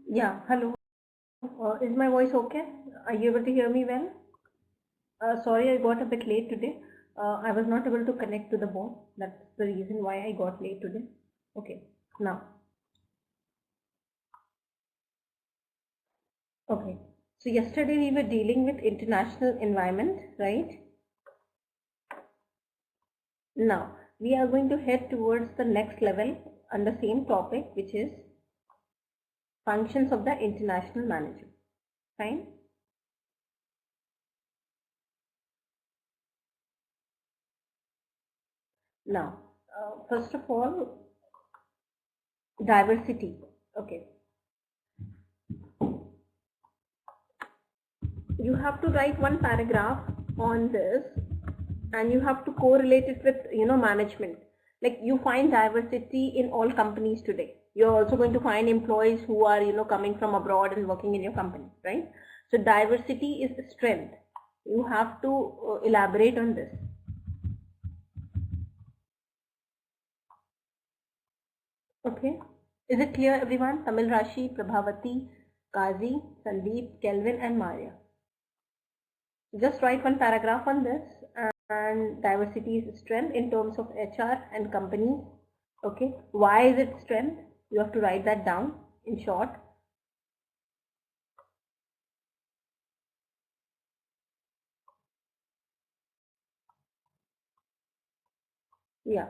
Yeah, hello. Is my voice okay? Are you able to hear me well? Sorry, I got a bit late today. I was not able to connect to the board. That's the reason why I got late today. Okay, now. Okay. So yesterday we were dealing with international environment, right? Now we are going to head towards the next level on the same topic, which is functions of the international manager. Fine. Now, first of all, diversity. Okay. You have to write one paragraph on this and you have to correlate it with management. Like, you find diversity in all companies today. You're also going to find employees who are coming from abroad and working in your company, right? So diversity is strength. You have to elaborate on this. Okay, is it clear, everyone? Tamil, Rashi, Prabhavati, Kazi, Sandeep, Kelvin and Maria. Just write one paragraph on this. And diversity is strength in terms of HR and companies. Okay, why is it strength? You have to write that down in short. Yeah.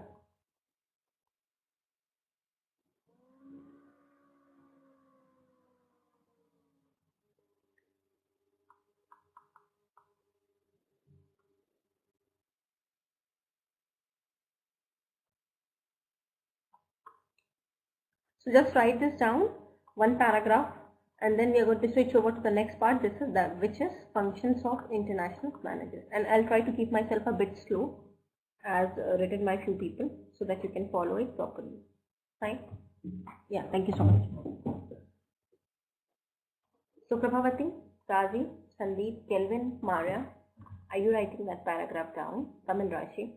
So just write this down, one paragraph, and then we are going to switch over to the next part. This is that, which is functions of international managers. And I'll try to keep myself a bit slow as written by few people so that you can follow it properly. Fine? Yeah, thank you so much. So Prabhavati, Kazi, Sandeep, Kelvin, Maria, are you writing that paragraph down? Come in, Rashi.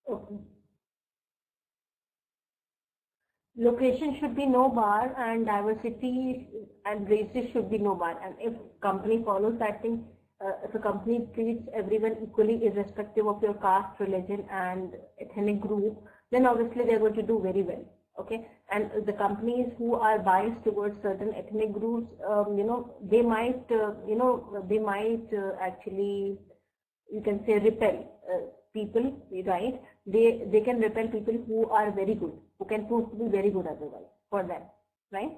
Okay. Location should be no bar and diversity and races should be no bar. And if company follows that thing, if a company treats everyone equally irrespective of your caste, religion and ethnic group, then obviously they're going to do very well. Okay, and the companies who are biased towards certain ethnic groups, they might, actually, you can say, repel people, right? They can repel people who are very good, who can prove to be very good otherwise for them, right?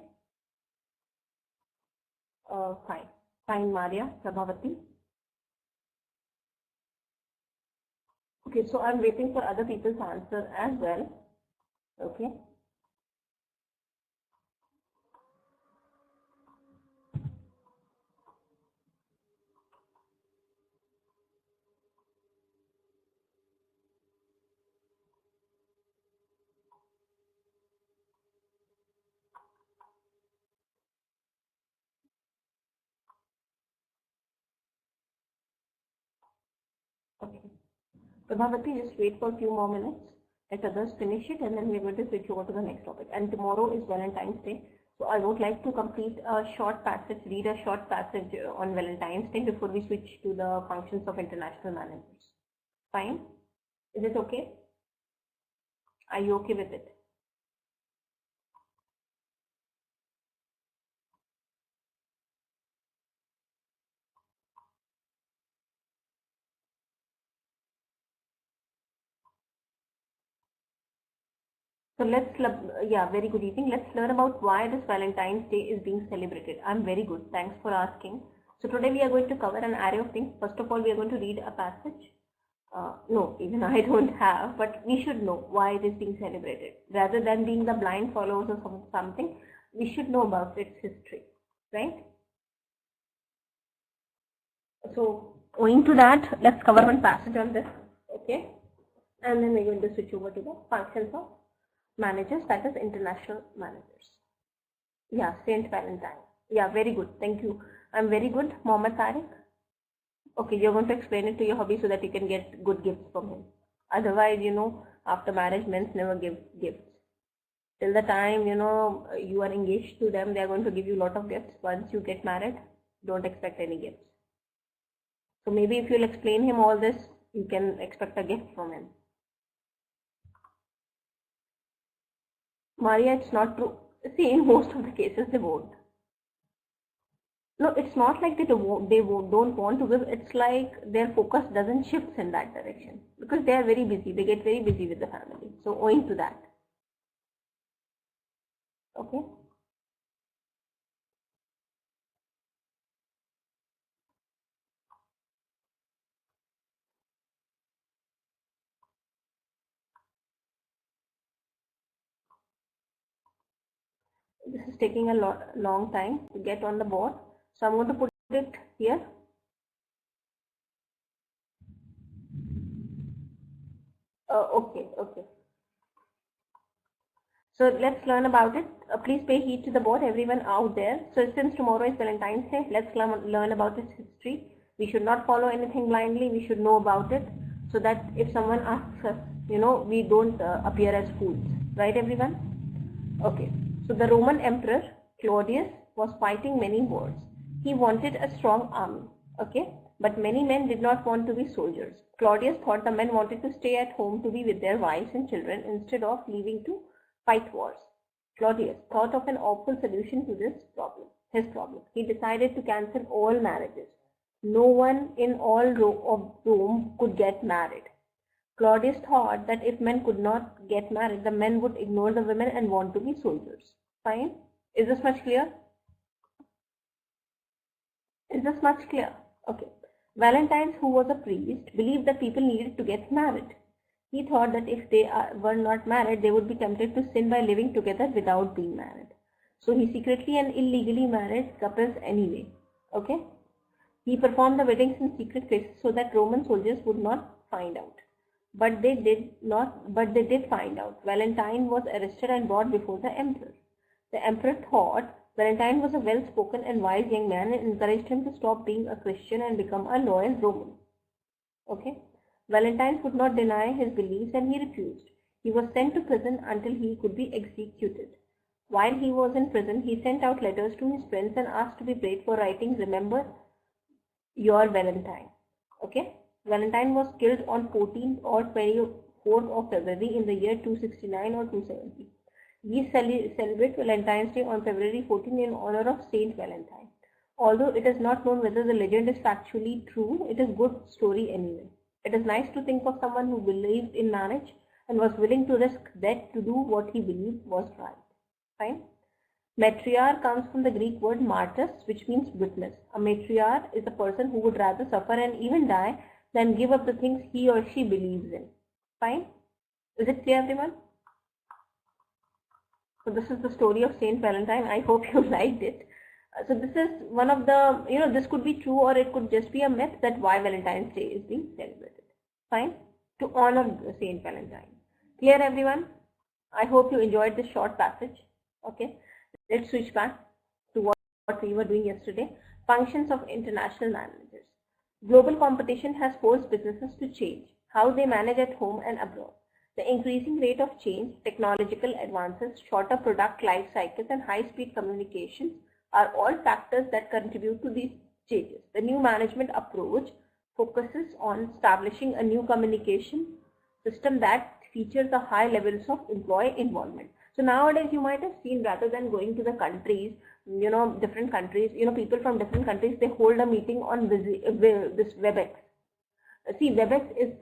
Fine, Maria, Prabhavati. Okay, so I'm waiting for other people's answer as well. Okay. Okay. Prabhavati, just wait for a few more minutes. Let others finish it and then we're going to switch over to the next topic. And tomorrow is Valentine's Day. So I would like to complete a short passage, read a short passage on Valentine's Day before we switch to the functions of international managers. Fine? Is it okay? Are you okay with it? So very good evening. Let's learn about why this Valentine's Day is being celebrated. I'm very good. Thanks for asking. So today we are going to cover an array of things. First of all, we are going to read a passage. No, even I don't have, but we should know why it is being celebrated. Rather than being the blind followers of something, we should know about its history, right? So owing to that, let's cover one passage on this, okay? And then we're going to switch over to the functions of managers, that is international managers. Yeah, Saint Valentine. Yeah, very good. Thank you. I'm very good. Mohammed Tariq. Okay, you're going to explain it to your hubby so that you can get good gifts from him. Otherwise, after marriage, men never give gifts. Till the time, you are engaged to them, they are going to give you a lot of gifts. Once you get married, don't expect any gifts. So maybe if you'll explain him all this, you can expect a gift from him. Maria, it's not true. See, in most of the cases, they won't. No, it's not like they don't want to give. It's like their focus doesn't shift in that direction because they are very busy. They get very busy with the family. So owing to that. Okay. This is taking a long time to get on the board. So I'm going to put it here. Okay. So let's learn about it. Please pay heed to the board, everyone out there. So since tomorrow is Valentine's Day, let's learn about its history. We should not follow anything blindly. We should know about it so that if someone asks us, we don't appear as fools. Right, everyone? Okay. So the Roman Emperor Claudius was fighting many wars. He wanted a strong army. Okay. But many men did not want to be soldiers. Claudius thought the men wanted to stay at home to be with their wives and children instead of leaving to fight wars. Claudius thought of an awful solution to his problem. He decided to cancel all marriages. No one in all of Rome could get married. Claudius thought that if men could not get married, the men would ignore the women and want to be soldiers. Fine? Is this much clear? Okay. Valentine, who was a priest, believed that people needed to get married. He thought that if they were not married, they would be tempted to sin by living together without being married. So he secretly and illegally married couples anyway. Okay? He performed the weddings in secret places so that Roman soldiers would not find out. But they did find out. Valentine was arrested and brought before the emperor. The emperor thought Valentine was a well-spoken and wise young man and encouraged him to stop being a Christian and become a loyal Roman. Okay? Valentine would not deny his beliefs and he refused. He was sent to prison until he could be executed. While he was in prison, he sent out letters to his friends and asked to be prayed for, writing, "Remember your Valentine." Okay? Valentine was killed on 14th or 24th of February in the year 269 or 270. We celebrate Valentine's Day on February 14 in honor of Saint Valentine. Although it is not known whether the legend is factually true, it is good story anyway. It is nice to think of someone who believed in marriage and was willing to risk death to do what he believed was right. Fine. Matriarch comes from the Greek word martyrs, which means witness. A matriarch is a person who would rather suffer and even die than give up the things he or she believes in. Fine? Is it clear, everyone? So this is the story of Saint Valentine. I hope you liked it. So this is one of the, this could be true or it could just be a myth that why Valentine's Day is being celebrated. Fine? To honor Saint Valentine. Clear, everyone? I hope you enjoyed this short passage. Okay. Let's switch back to what we were doing yesterday. Functions of international managers. Global competition has forced businesses to change how they manage at home and abroad. The increasing rate of change, technological advances, shorter product life cycles, and high-speed communications are all factors that contribute to these changes. The new management approach focuses on establishing a new communication system that features the high levels of employee involvement. So nowadays you might have seen, rather than going to the countries, different countries, people from different countries, they hold a meeting on this WebEx. See, WebEx is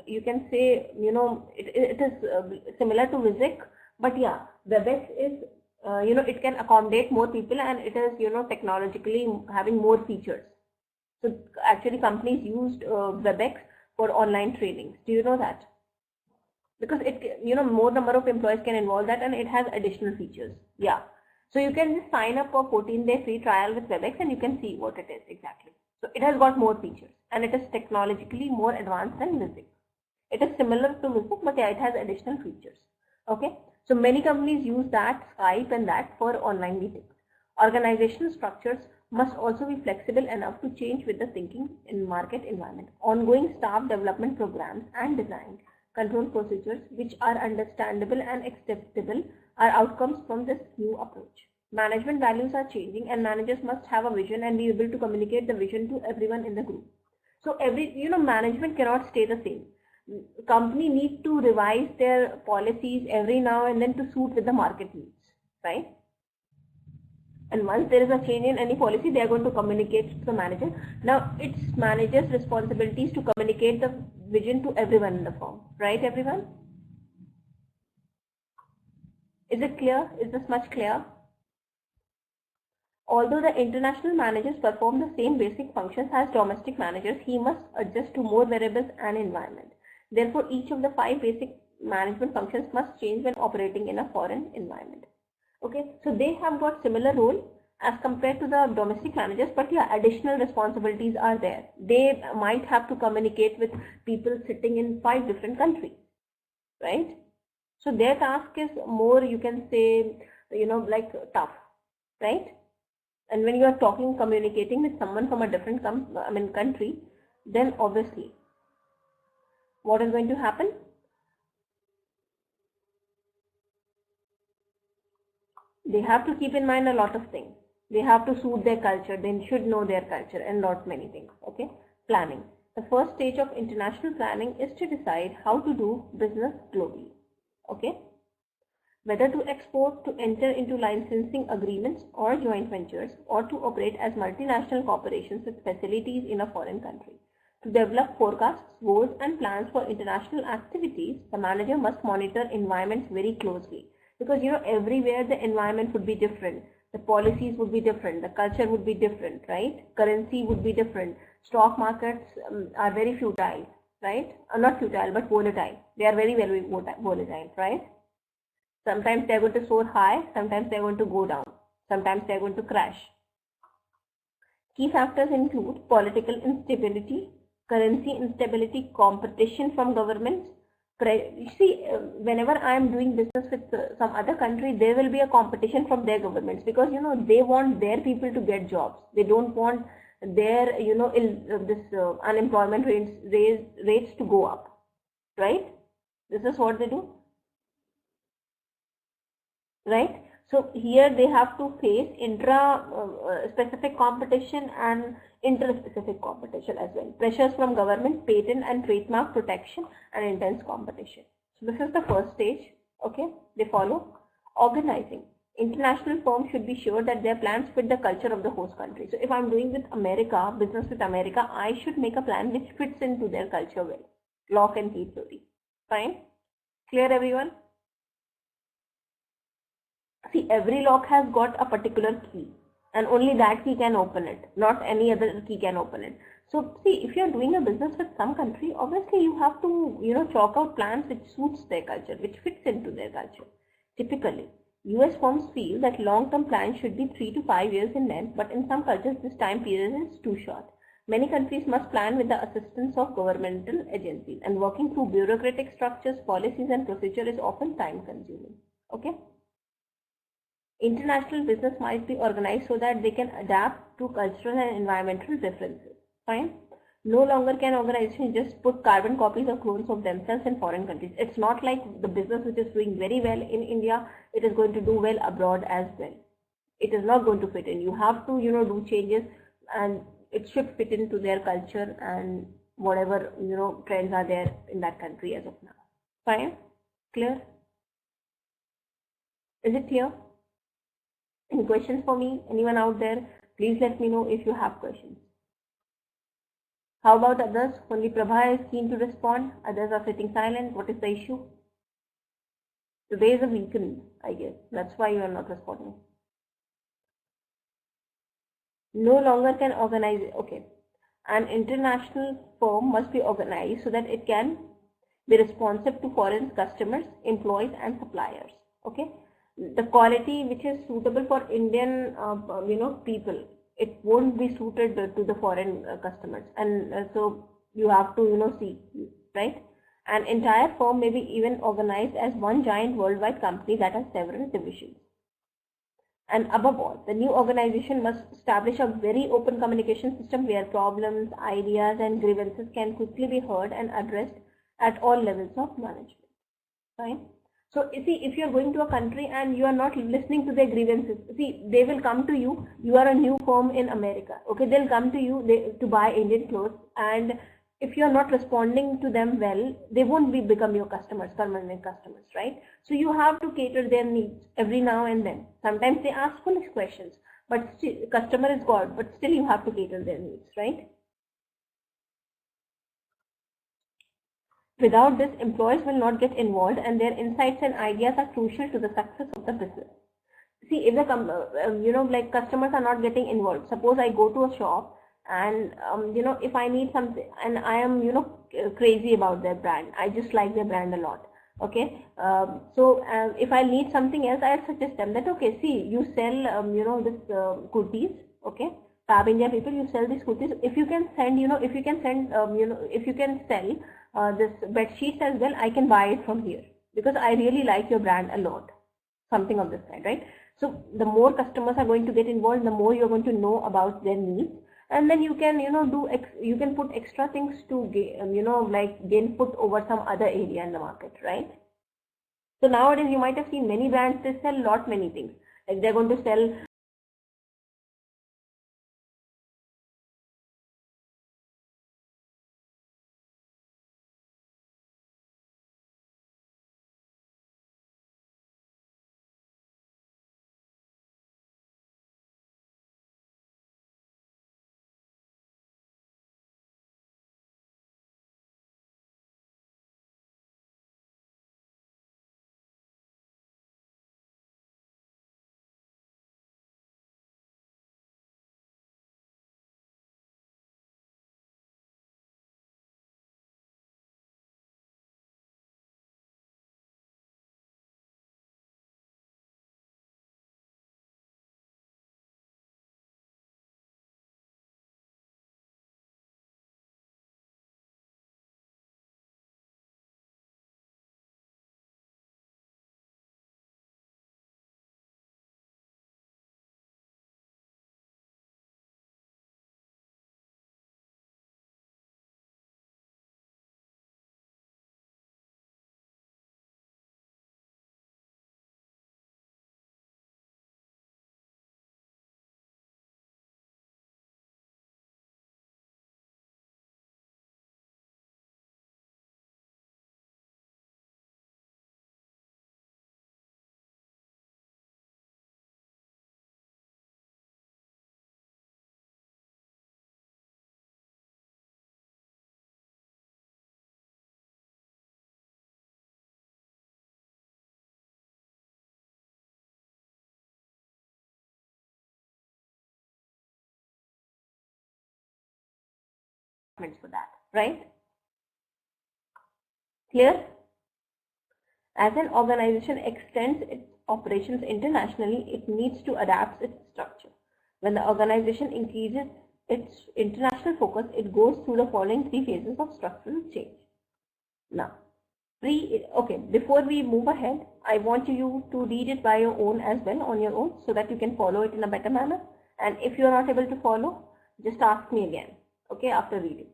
you can say, it is similar to Vizik, but yeah, WebEx is, it can accommodate more people and it is, technologically having more features. So actually companies used WebEx for online trainings. Do you know that? Because it, more number of employees can involve that and it has additional features. Yeah. So you can just sign up for 14-day free trial with WebEx and you can see what it is exactly. So it has got more features and it is technologically more advanced than Vizik. It is similar to Vizik, but yeah, it has additional features. Okay. So many companies use that, Skype and that for online meetings. Organizational structures must also be flexible enough to change with the thinking in market environment. Ongoing staff development programs and design control procedures which are understandable and acceptable are outcomes from this new approach. Management values are changing and managers must have a vision and be able to communicate the vision to everyone in the group. So management cannot stay the same. Company need to revise their policies every now and then to suit with the market needs, right? And once there is a change in any policy, they are going to communicate to the manager. Now, it's manager's responsibilities to communicate the vision to everyone in the firm, right, everyone? Is it clear? Is this much clear? Although the international managers perform the same basic functions as domestic managers, he must adjust to more variables and environment. Therefore, each of the 5 basic management functions must change when operating in a foreign environment. Okay, so they have got similar role as compared to the domestic managers, but yeah, additional responsibilities are there. They might have to communicate with people sitting in 5 different countries, right? So their task is more, you can say, like tough, right? And when you are communicating with someone from a different country, then obviously, what is going to happen? They have to keep in mind a lot of things. They have to suit their culture. They should know their culture and lot many things. Okay. Planning. The first stage of international planning is to decide how to do business globally. Okay. Whether to export, to enter into licensing agreements or joint ventures, or to operate as multinational corporations with facilities in a foreign country. To develop forecasts, goals and plans for international activities, the manager must monitor environments very closely. Because everywhere the environment would be different, the policies would be different, the culture would be different, right? Currency would be different. Stock markets are very futile, right? Not futile, but volatile. They are very, very volatile, right? Sometimes they are going to soar high, sometimes they are going to go down, sometimes they are going to crash. Key factors include political instability, currency instability, competition from governments. You see, whenever I am doing business with some other country, there will be a competition from their governments, because they want their people to get jobs. They don't want their unemployment rates to go up, right? This is what they do, right? So here they have to face intra-specific competition and inter-specific competition as well. Pressures from government, patent and trademark protection, and intense competition. So this is the first stage. Okay, they follow. Organizing. International firms should be sure that their plans fit the culture of the host country. So if I'm doing with America, business with America, I should make a plan which fits into their culture well. Lock and key theory. Fine? Clear, everyone? See, every lock has got a particular key, and only that key can open it, not any other key can open it. So see, if you're doing a business with some country, obviously you have to, chalk out plans which suits their culture, which fits into their culture. Typically, US firms feel that long-term plans should be 3 to 5 years in length, but in some cultures this time period is too short. Many countries must plan with the assistance of governmental agencies, and working through bureaucratic structures, policies and procedure is often time-consuming. Okay? International business might be organized so that they can adapt to cultural and environmental differences. Fine? No longer can organizations just put carbon copies or clones of themselves in foreign countries. It's not like the business which is doing very well in India, it is going to do well abroad as well. It is not going to fit in. You have to, do changes, and it should fit into their culture and whatever, trends are there in that country as of now. Fine? Clear? Is it clear? Any questions for me? Anyone out there? Please let me know if you have questions. How about others? Only Prabha is keen to respond. Others are sitting silent. What is the issue? Today is a weekend, I guess. That's why you are not responding. No longer can organize. Okay. An international firm must be organized so that it can be responsive to foreign customers, employees and suppliers. Okay. The quality which is suitable for Indian, people, it won't be suited to the foreign customers, and so you have to, see, right? An entire firm may be even organized as one giant worldwide company that has several divisions. And above all, the new organization must establish a very open communication system where problems, ideas, and grievances can quickly be heard and addressed at all levels of management. Fine. So see, if you are going to a country and you are not listening to their grievances, see, they will come to you. You are a new firm in America. Okay, they'll come to you to buy Indian clothes, and if you are not responding to them well, they won't become your customers, permanent customers, right? So you have to cater their needs every now and then. Sometimes they ask foolish questions, but still, customer is God, but still you have to cater their needs, right? Without this, employees will not get involved, and their insights and ideas are crucial to the success of the business. See, if the customers are not getting involved. Suppose I go to a shop and if I need something and I am crazy about their brand, I just like their brand a lot. Okay, so if I need something else, I'll suggest them that, okay, see, you sell this kurtis, okay, Fab India people, you sell these kurtis. If you can send, if you can send, if you can sell this bed sheets as well, I can buy it from here because I really like your brand a lot. Something of this kind, right? So the more customers are going to get involved, the more you're going to know about their needs, and then you can you can put extra things to gain foot over some other area in the market, right? So nowadays you might have seen many brands, they sell many things, like they're going to sell attachments for that, right? Clear? As an organization extends its operations internationally, it needs to adapt its structure. When the organization increases its international focus, it goes through the following 3 phases of structural change. Now, before we move ahead, I want you to read it by your own as well, on your own, so that you can follow it in a better manner. And if you are not able to follow, just ask me again, okay, after reading.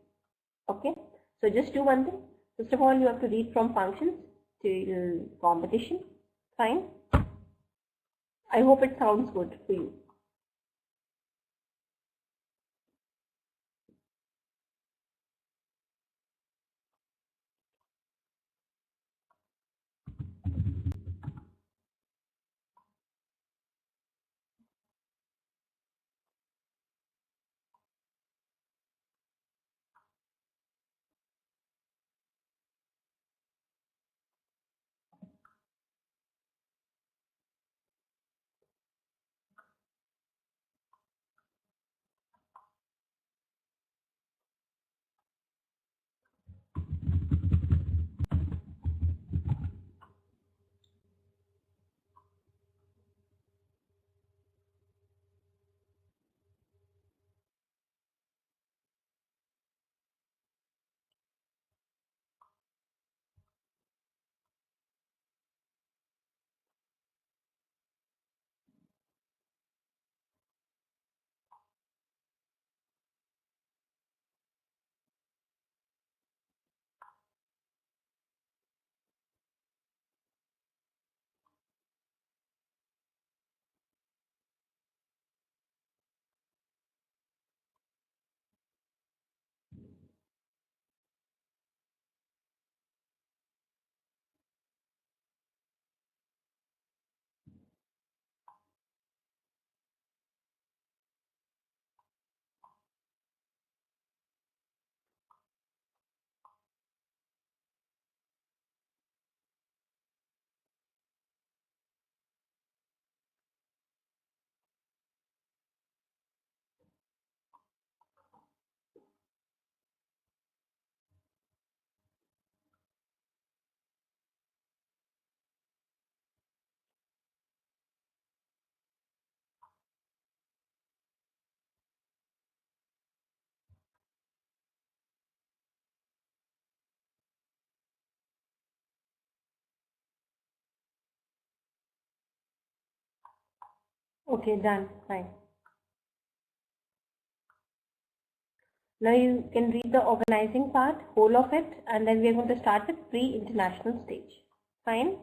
Okay, so just do one thing. First of all, you have to read from functions till competition. Fine. I hope it sounds good for you. Okay, done. Fine. Now you can read the organizing part, whole of it, and then we are going to start with pre-international stage. Fine?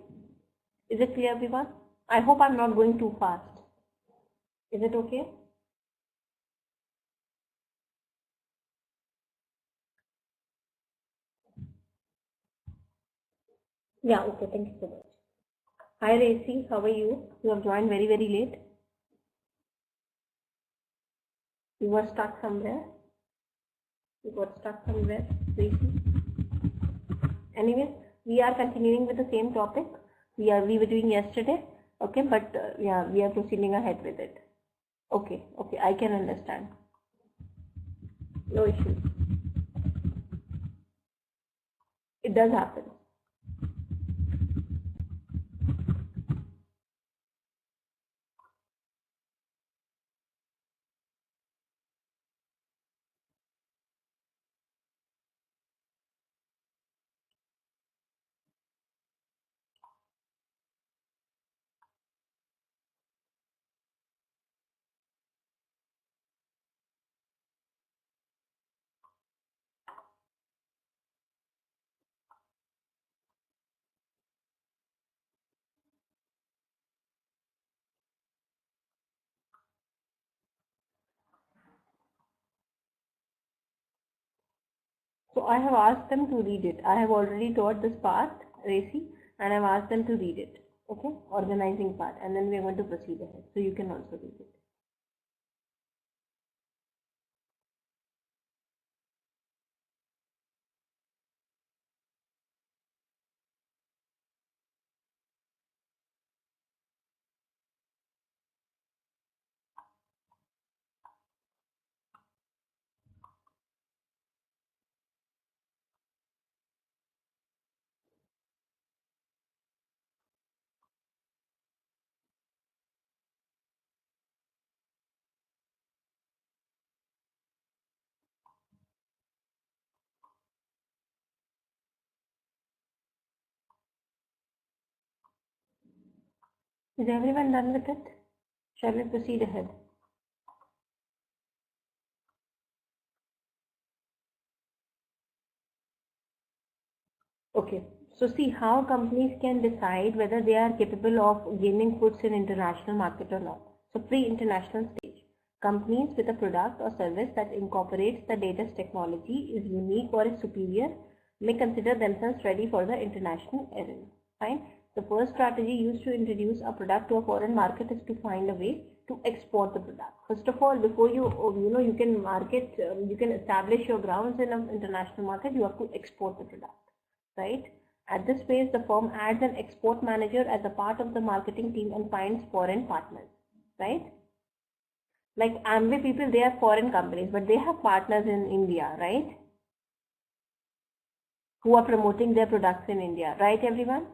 Is it clear, everyone? I hope I'm not going too fast. Is it okay? Yeah, okay, thank you so much. Hi Racy, how are you? You have joined very, very late. You were stuck somewhere. You got stuck somewhere, Racy. Anyways, we are continuing with the same topic we were doing yesterday. Okay, but yeah, we are proceeding ahead with it. Okay, I can understand. No issues. It does happen. So I have asked them to read it. I have already taught this part, Racy, and I've asked them to read it. Okay, organizing part, and then we are going to proceed ahead. So you can also read it. Is everyone done with it? Shall we proceed ahead? Okay, so see how companies can decide whether they are capable of gaining foots in international market or not. So pre-international stage. Companies with a product or service that incorporates the latest technology, is unique or is superior, may consider themselves ready for the international arena. Fine. The first strategy used to introduce a product to a foreign market is to find a way to export the product. First of all, before you can market, you can establish your grounds in an international market, you have to export the product. Right? At this phase, the firm adds an export manager as a part of the marketing team and finds foreign partners. Right? Like Amway people, they are foreign companies, but they have partners in India, right? Who are promoting their products in India, right, everyone?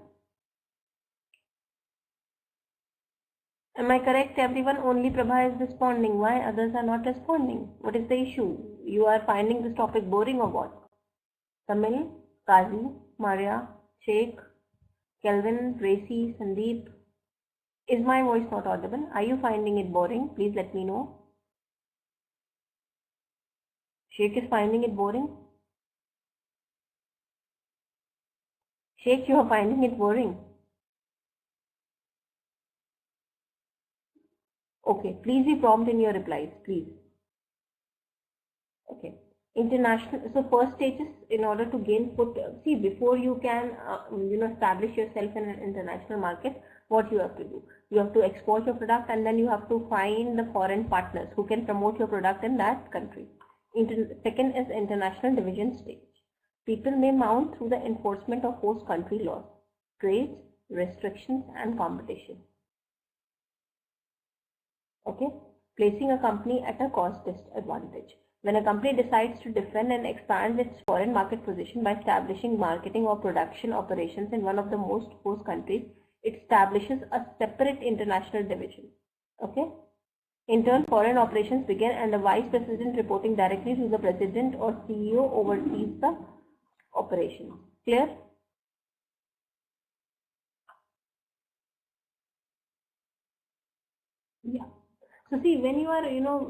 Am I correct, everyone? Only Prabha is responding. Why others are not responding? What is the issue? You are finding this topic boring or what? Tamil, Kazi, Maria, Sheikh, Kelvin, Tracy, Sandeep. Is my voice not audible? Are you finding it boring? Please let me know. Sheikh is finding it boring? Sheikh, you are finding it boring? Okay, please be prompt in your replies, please. Okay. International, so first stage is in order to gain foot, see before you can establish yourself in an international market, what you have to do? You have to export your product and then you have to find the foreign partners who can promote your product in that country. Second is international division stage. People may mount through the enforcement of host country laws, trades, restrictions and competition. Okay, placing a company at a cost disadvantage. When a company decides to defend and expand its foreign market position by establishing marketing or production operations in one of the most host countries, it establishes a separate international division. Okay. In turn, foreign operations begin and the vice president reporting directly to the president or CEO oversees the operations. Clear? Yeah. So see, when you are,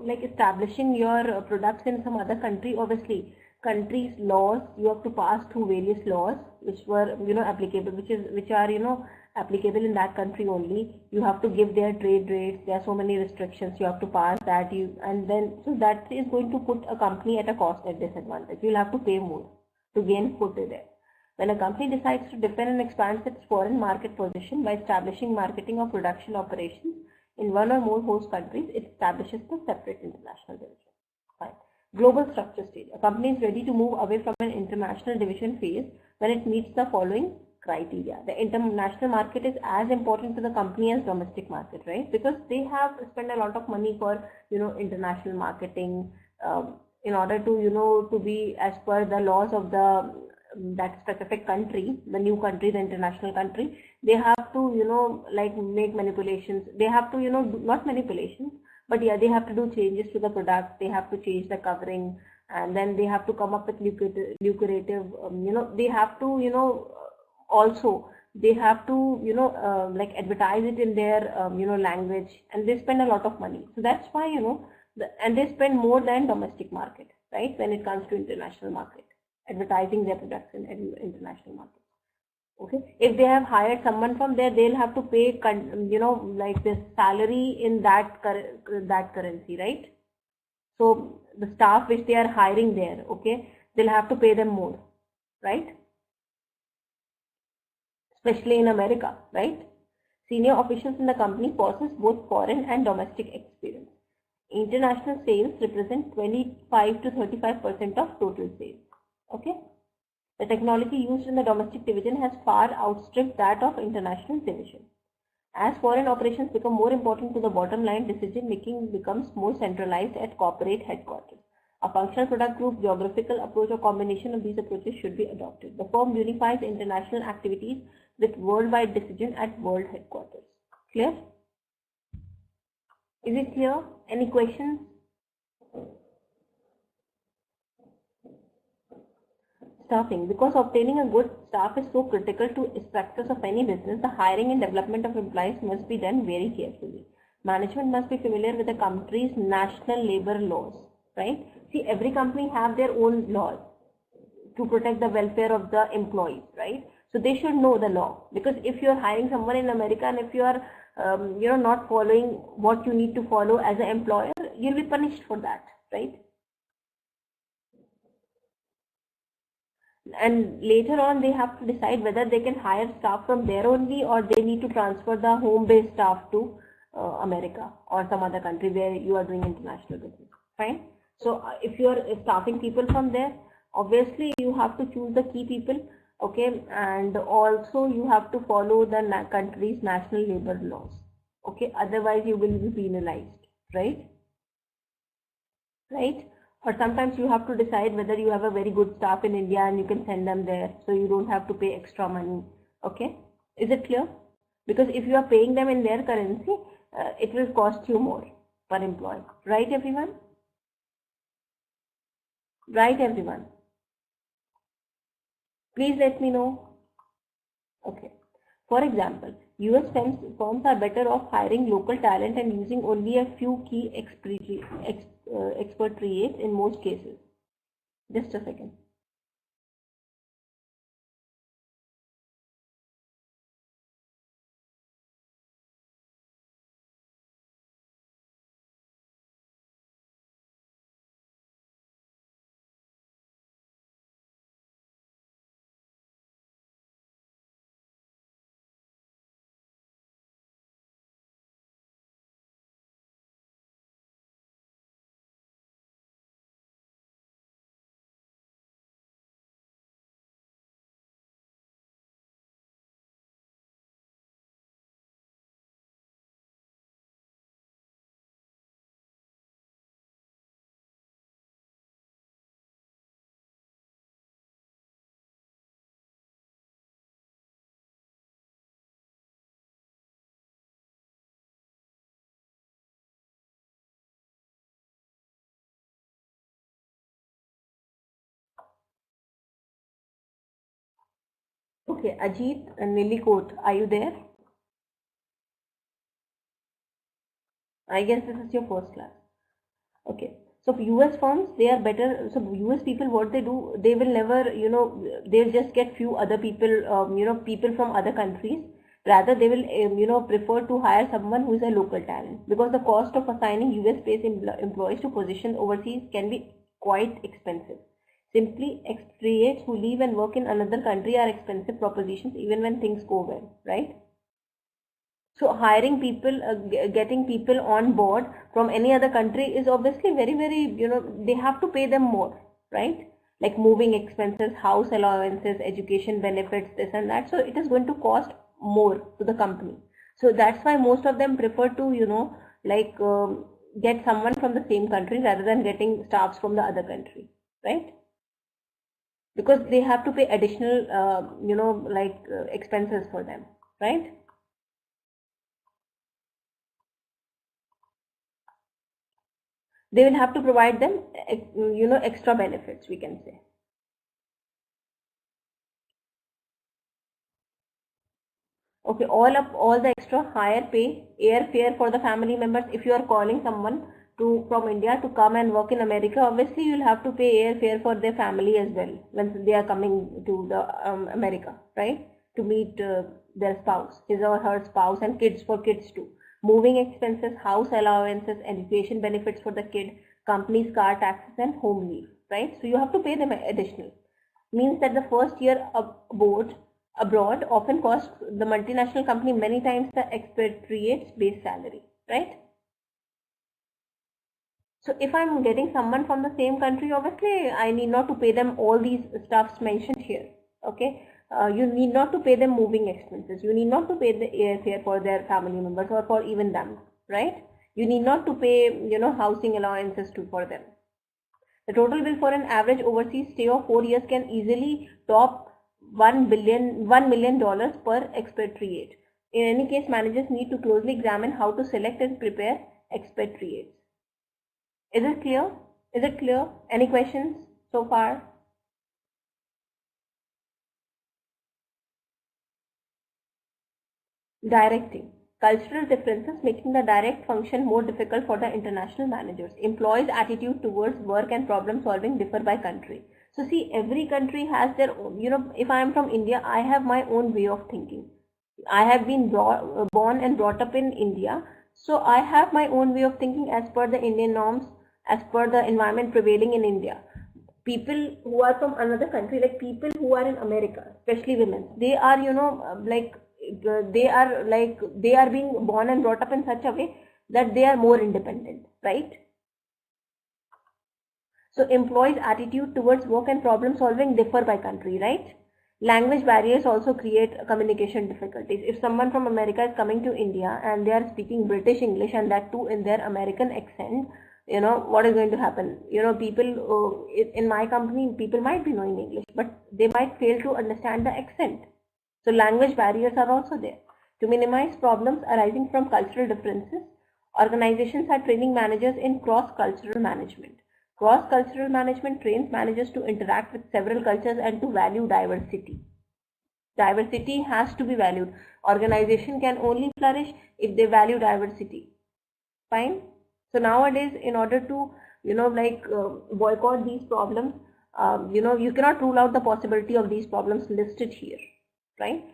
like establishing your products in some other country, obviously country's laws, you have to pass through various laws which were, applicable, which are, applicable in that country only. You have to give their trade rates. There are so many restrictions. You have to pass that. So that is going to put a company at a cost at disadvantage. You'll have to pay more to gain foot there. When a company decides to defend and expand its foreign market position by establishing marketing or production operations in one or more host countries, it establishes the separate international division. Fine. Global structure stage. A company is ready to move away from an international division phase when it meets the following criteria. The international market is as important to the company as domestic market, right? Because they have spent a lot of money for, international marketing in order to, to be as per the laws of that specific country, the new country, the international country. They have to, like make manipulations. They have to, not manipulations, but yeah, they have to do changes to the product. They have to change the covering, and then they have to come up with lucrative, they have to, also they have to, like advertise it in their, language, and they spend a lot of money. So that's why, and they spend more than domestic market, right? When it comes to international market, advertising their products in international market. Okay, if they have hired someone from there, they'll have to pay, like this salary in that currency, right? So the staff which they are hiring there, okay, they'll have to pay them more, right? Especially in America, right? Senior officials in the company possess both foreign and domestic experience. International sales represent 25 to 35% of total sales. Okay. The technology used in the domestic division has far outstripped that of international division. As foreign operations become more important to the bottom line, decision making becomes more centralized at corporate headquarters. A functional product group, geographical approach, or combination of these approaches should be adopted. The firm unifies international activities with worldwide decision at world headquarters. Clear? Is it clear? Any questions? staffing. Because obtaining a good staff is so critical to success of any business, the hiring and development of employees must be done very carefully. Management must be familiar with the country's national labor laws, right? See, every company have their own laws to protect the welfare of the employees, right? So they should know the law, because if you are hiring someone in America and if you are not following what you need to follow as an employer, you'll be punished for that, right? And later on they have to decide whether they can hire staff from there only, or they need to transfer the home-based staff to America or some other country where you are doing international business. Fine. So if you are staffing people from there, obviously you have to choose the key people, okay, and also you have to follow the country's national labor laws, okay, otherwise you will be penalized, right? Or sometimes you have to decide whether you have a very good staff in India and you can send them there, so you don't have to pay extra money, okay? Is it clear? Because if you are paying them in their currency, it will cost you more per employee, right everyone? Right everyone? Please let me know. Okay. For example, US firms are better off hiring local talent and using only a few key expatriates in most cases. Just a second. Okay, Ajit and Nillikot, are you there? I guess this is your first class. Okay. So US firms, they are better. So US people, what they do, they will never, they'll just get few other people, people from other countries. Rather, they will, prefer to hire someone who is a local talent, because the cost of assigning US-based employees to positions overseas can be quite expensive. Simply, expatriates who live and work in another country are expensive propositions even when things go well, right? So hiring people, getting people on board from any other country is obviously very, very, they have to pay them more, right? Like moving expenses, house allowances, education benefits, this and that. So it is going to cost more to the company. So that's why most of them prefer to, get someone from the same country rather than getting staffs from the other country, right? Because they have to pay additional, expenses for them, right? They will have to provide them, extra benefits, we can say. Okay, all the extra higher pay, airfare for the family members. If you are calling someone from India to come and work in America, obviously you'll have to pay airfare for their family as well when they are coming to the America, right? To meet their spouse, his or her spouse, and kids, for kids too. Moving expenses, house allowances, education benefits for the kid, company's car taxes, and home leave, right? So you have to pay them additional. Means that the first year abroad often costs the multinational company many times the expatriate's base salary, right? So if I'm getting someone from the same country, obviously I need not to pay them all these stuffs mentioned here, okay? You need not to pay them moving expenses. You need not to pay the airfare for their family members or for even them, right? You need not to pay, housing allowances too for them. The total bill for an average overseas stay of 4 years can easily top $1 million per expatriate. In any case, managers need to closely examine how to select and prepare expatriates. Is it clear? Is it clear? Any questions so far? Directing. Cultural differences making the direct function more difficult for the international managers. Employees' attitude towards work and problem solving differ by country. So see, every country has their own, if I am from India, I have my own way of thinking. I have been born and brought up in India. So I have my own way of thinking as per the Indian norms, as per the environment prevailing in India. People who are from another country, like people who are in America, especially women, they are, they are being born and brought up in such a way that they are more independent, right? So employees' attitude towards work and problem solving differ by country, right? Language barriers also create communication difficulties. If someone from America is coming to India and they are speaking British English, and that too in their American accent, what is going to happen? People in my company, people might be knowing English, but they might fail to understand the accent. So language barriers are also there. To minimize problems arising from cultural differences, organizations are training managers in cross-cultural management. Cross-cultural management trains managers to interact with several cultures and to value diversity. Diversity has to be valued. Organization can only flourish if they value diversity. Fine. So nowadays, in order to, boycott these problems, you cannot rule out the possibility of these problems listed here, right?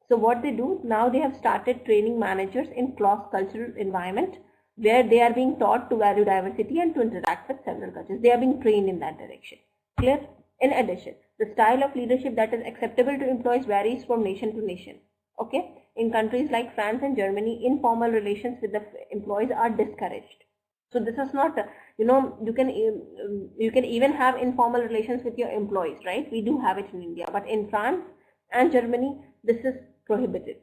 So what they do now, they have started training managers in cross-cultural environment, where they are being taught to value diversity and to interact with several cultures. They are being trained in that direction. Clear? In addition, the style of leadership that is acceptable to employees varies from nation to nation. Okay? In countries like France and Germany, informal relations with the employees are discouraged. So this is not, you can even have informal relations with your employees, right? We do have it in India, but in France and Germany, this is prohibited.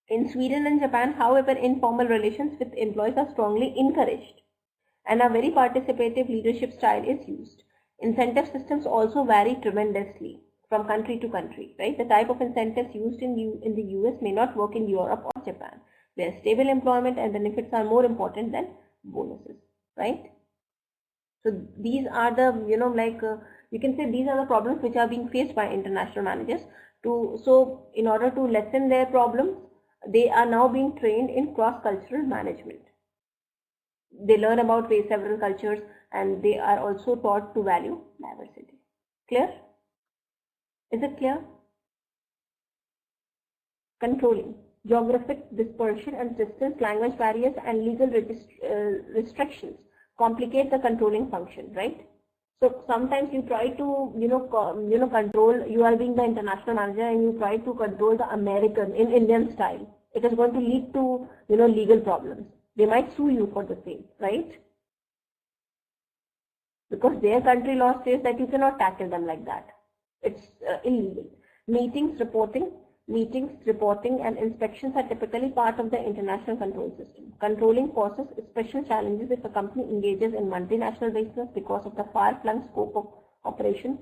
In Sweden and Japan, however, informal relations with employees are strongly encouraged, and a very participative leadership style is used. Incentive systems also vary tremendously from country to country, right? The type of incentives used in the US may not work in Europe or Japan, where stable employment and benefits are more important than bonuses, right? So these are the, you can say these are the problems which are being faced by international managers. So in order to lessen their problems, they are now being trained in cross-cultural management. They learn about several cultures, and they are also taught to value diversity. Clear? Is it clear? Controlling. Geographic dispersion and distance, language barriers, and legal restrictions complicate the controlling function, right? So sometimes you try to, control, you are being the international manager and you try to control the American in Indian style. It is going to lead to, legal problems. They might sue you for the same, right? Because their country law says that you cannot tackle them like that. It's illegal. Meetings, reporting and inspections are typically part of the international control system. Controlling poses special challenges if a company engages in multinational business because of the far-flung scope of operations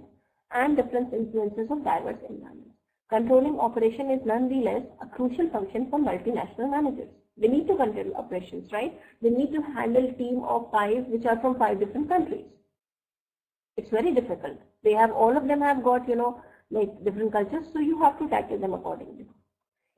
and different influences of diverse environments. Controlling operation is nonetheless a crucial function for multinational managers. They need to control operations, right? They need to handle a team of 5 which are from 5 different countries. It's very difficult. All of them have got, different cultures, so you have to tackle them accordingly.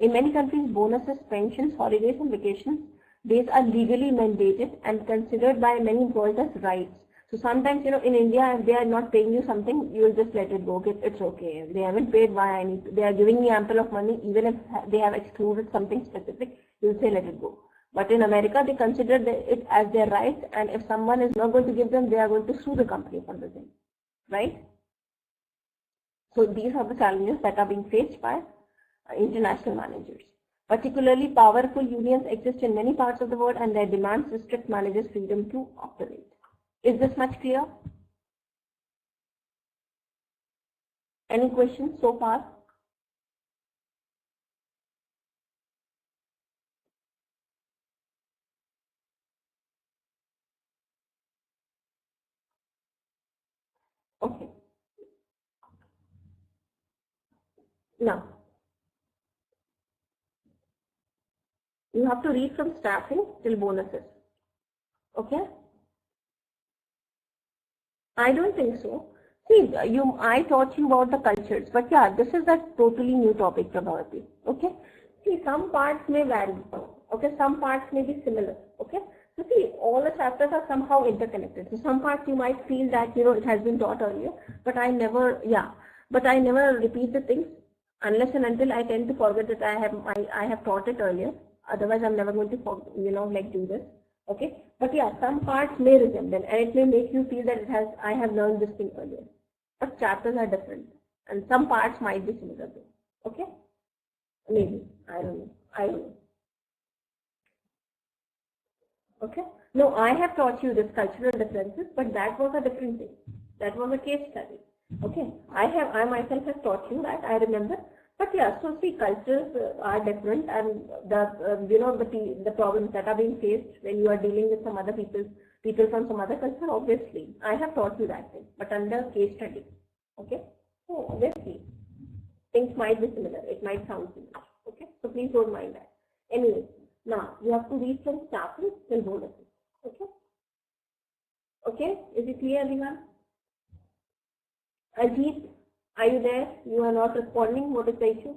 In many countries, bonuses, pensions, holidays, and vacation days are legally mandated and considered by many employees as rights. So sometimes, in India, if they are not paying you something, you will just let it go. It's okay. They haven't paid, why I need to. They are giving me ample of money, even if they have excluded something specific, you will say let it go. But in America, they consider it as their right, and if someone is not going to give them, they are going to sue the company for the same, right? So these are the challenges that are being faced by international managers. Particularly powerful unions exist in many parts of the world, and their demands restrict managers' freedom to operate. Is this much clear? Any questions so far? Okay. Now, you have to read from staffing till bonuses. Okay? I don't think so. See, I taught you about the cultures, but yeah, this is a totally new topic, Prabhavati. Okay? See, some parts may vary. Okay, some parts may be similar. Okay, so see, all the chapters are somehow interconnected. So some parts you might feel that it has been taught earlier, but I never, but I never repeat the things unless and until I tend to forget that I have taught it earlier. Otherwise, I'm never going to like do this. Okay, but yeah, some parts may resemble, and it may make you feel that I have learned this thing earlier. But chapters are different, and some parts might be similar too. Okay. Maybe. I don't know. I don't know. Okay. No, I have taught you this cultural differences, but that was a different thing. That was a case study. Okay. I myself have taught you that, I remember. But yeah, so see, cultures are different, and the problems that are being faced when you are dealing with some other people from some other culture, obviously, I have taught you that thing, but under case study. Okay. So obviously, things might be similar. It might sound similar. Okay, so please don't mind that. Anyway, now you have to read from starting till bonus. Okay. Okay, is it clear, everyone? Ajit, are you there? You are not responding. What is the issue?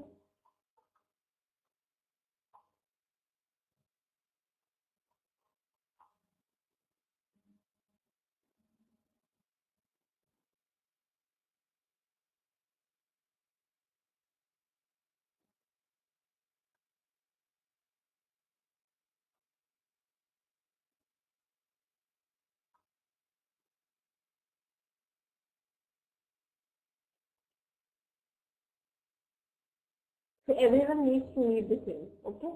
So everyone needs to read the same. Okay.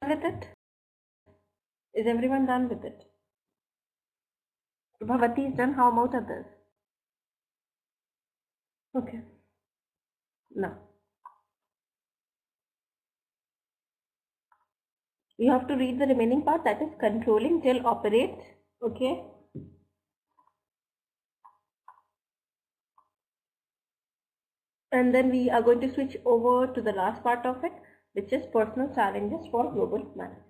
with it? Is everyone done with it? Bhavati is done. How about others? Okay. Now, you have to read the remaining part, that is controlling till operate. Okay. And then we are going to switch over to the last part of it, which is personal challenges for global managers.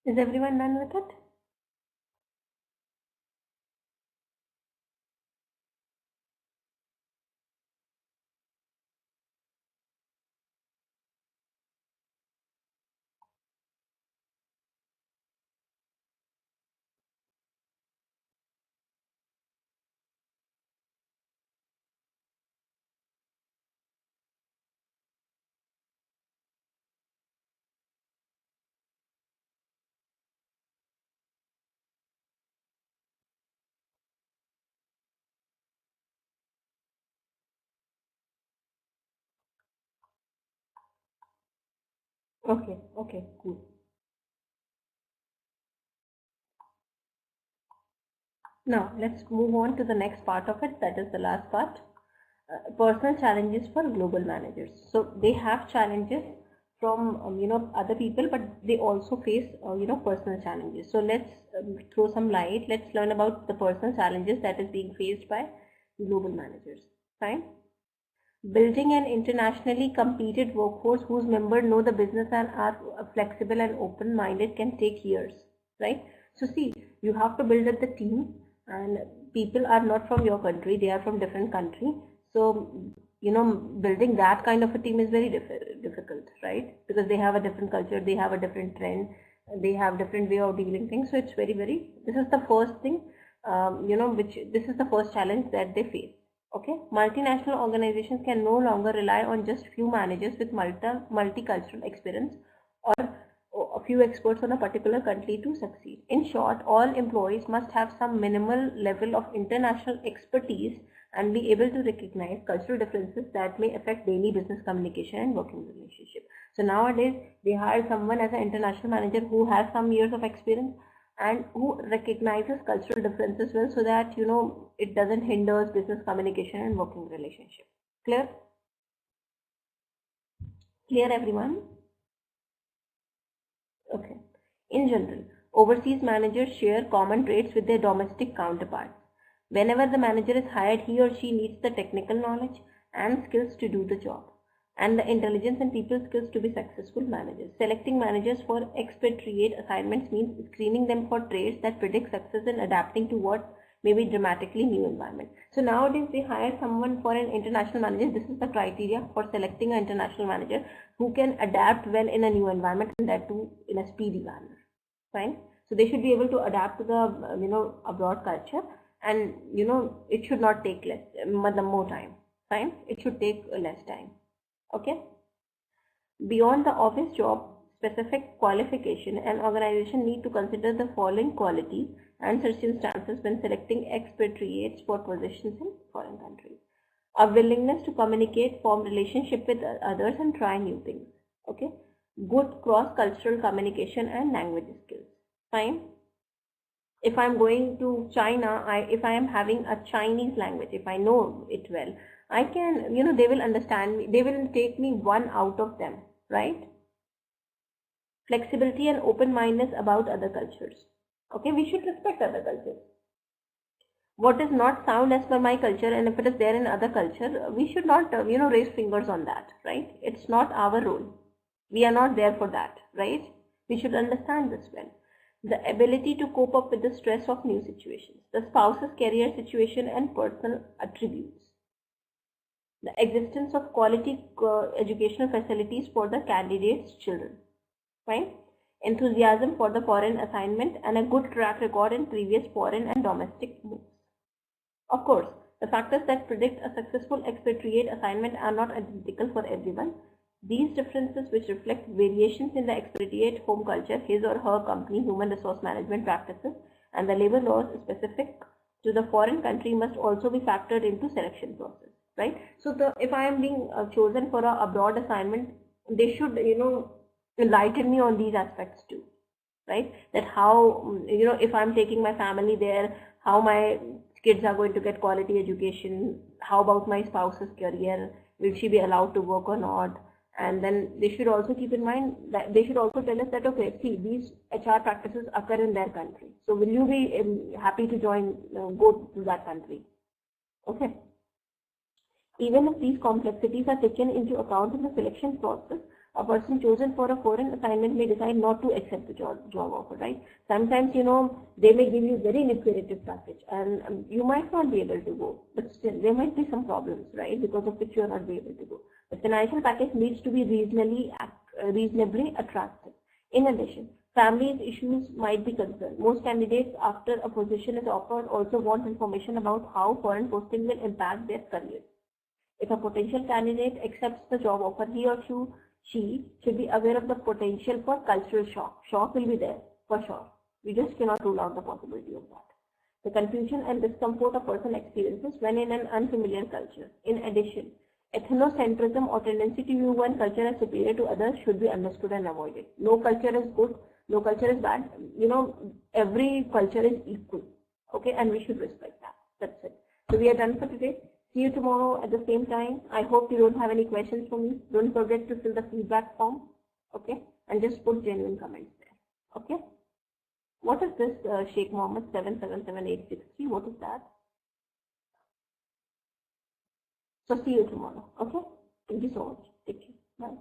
Is everyone done with it? Okay, okay, cool. Now let's move on to the next part of it, that is the last part. Personal challenges for global managers. So they have challenges from other people, but they also face personal challenges. So let's throw some light. Let's learn about the personal challenges that is being faced by global managers. Fine. Building an internationally competent workforce whose members know the business and are flexible and open-minded can take years, right? So see, you have to build up the team, and people are not from your country, they are from different country. So, building that kind of a team is very difficult, right? Because they have a different culture, they have a different trend, they have different way of dealing things. So it's very, this is the first thing, this is the first challenge that they face. Okay, multinational organizations can no longer rely on just few managers with multicultural experience or a few experts on a particular country to succeed. In short, all employees must have some minimal level of international expertise and be able to recognize cultural differences that may affect daily business communication and working relationship. So nowadays, they hire someone as an international manager who has some years of experience and who recognizes cultural differences well, so that it doesn't hinder business communication and working relationship. Clear everyone? Okay. In general, overseas managers share common traits with their domestic counterparts. Whenever the manager is hired, he or she needs the technical knowledge and skills to do the job, and the intelligence and people skills to be successful managers. Selecting managers for expatriate assignments means screening them for traits that predict success and adapting to what may be dramatically new environment. So nowadays they hire someone for an international manager. This is the criteria for selecting an international manager who can adapt well in a new environment, and that too in a speedy manner. Fine. So they should be able to adapt to the abroad culture, and it should not take more time. Fine. It should take less time. Okay. Beyond the office job specific qualification, an organization need to consider the following qualities and circumstances when selecting expatriates for positions in foreign countries. a willingness to communicate, form relationship with others and try new things. Okay, good cross-cultural communication and language skills. Fine. If I'm going to China, if I am having a Chinese language, if I know it well, I can, they will understand me, they will take me one out of them, right? Flexibility and open-mindedness about other cultures. Okay, we should respect other cultures. What is not sound as per my culture, and if it is there in other culture, we should not, raise fingers on that, right? It's not our role. We are not there for that, right? We should understand this well. The ability to cope up with the stress of new situations, the spouse's career situation and personal attributes, the existence of quality educational facilities for the candidate's children, right? Enthusiasm for the foreign assignment and a good track record in previous foreign and domestic moves. Of course, the factors that predict a successful expatriate assignment are not identical for everyone. These differences, which reflect variations in the expatriate home culture, his or her company human resource management practices, and the labor laws specific to the foreign country, must also be factored into selection process, right? So if I am being chosen for a abroad assignment, they should, enlighten me on these aspects too, right? That how, if I'm taking my family there, how my kids are going to get quality education, how about my spouse's career, will she be allowed to work or not? And then they should also keep in mind that they should also tell us that, okay, see, these HR practices occur in their country. So will you be happy to join, go to that country? Okay. Even if these complexities are taken into account in the selection process, a person chosen for a foreign assignment may decide not to accept the job offer, right? Sometimes, they may give you very lucrative package and you might not be able to go, but still there might be some problems, right? Because of which you are not be able to go. The financial package needs to be reasonably attractive. In addition, families issues might be concerned. Most candidates, after a position is offered, also want information about how foreign posting will impact their careers. If a potential candidate accepts the job offer, he or she should be aware of the potential for cultural shock. Shock will be there for sure. We just cannot rule out the possibility of that. The confusion and discomfort a person experiences when in an unfamiliar culture. In addition, ethnocentrism or tendency to view one culture as superior to others should be understood and avoided. No culture is good, no culture is bad. Every culture is equal. Okay, and we should respect that. That's it. So we are done for today. See you tomorrow at the same time. I hope you don't have any questions for me. Don't forget to fill the feedback form. Okay, and just put genuine comments there. Okay. What is this Sheikh Mohammed 777863? What is that? So see you tomorrow. Okay. Thank you so much. Take care. Bye.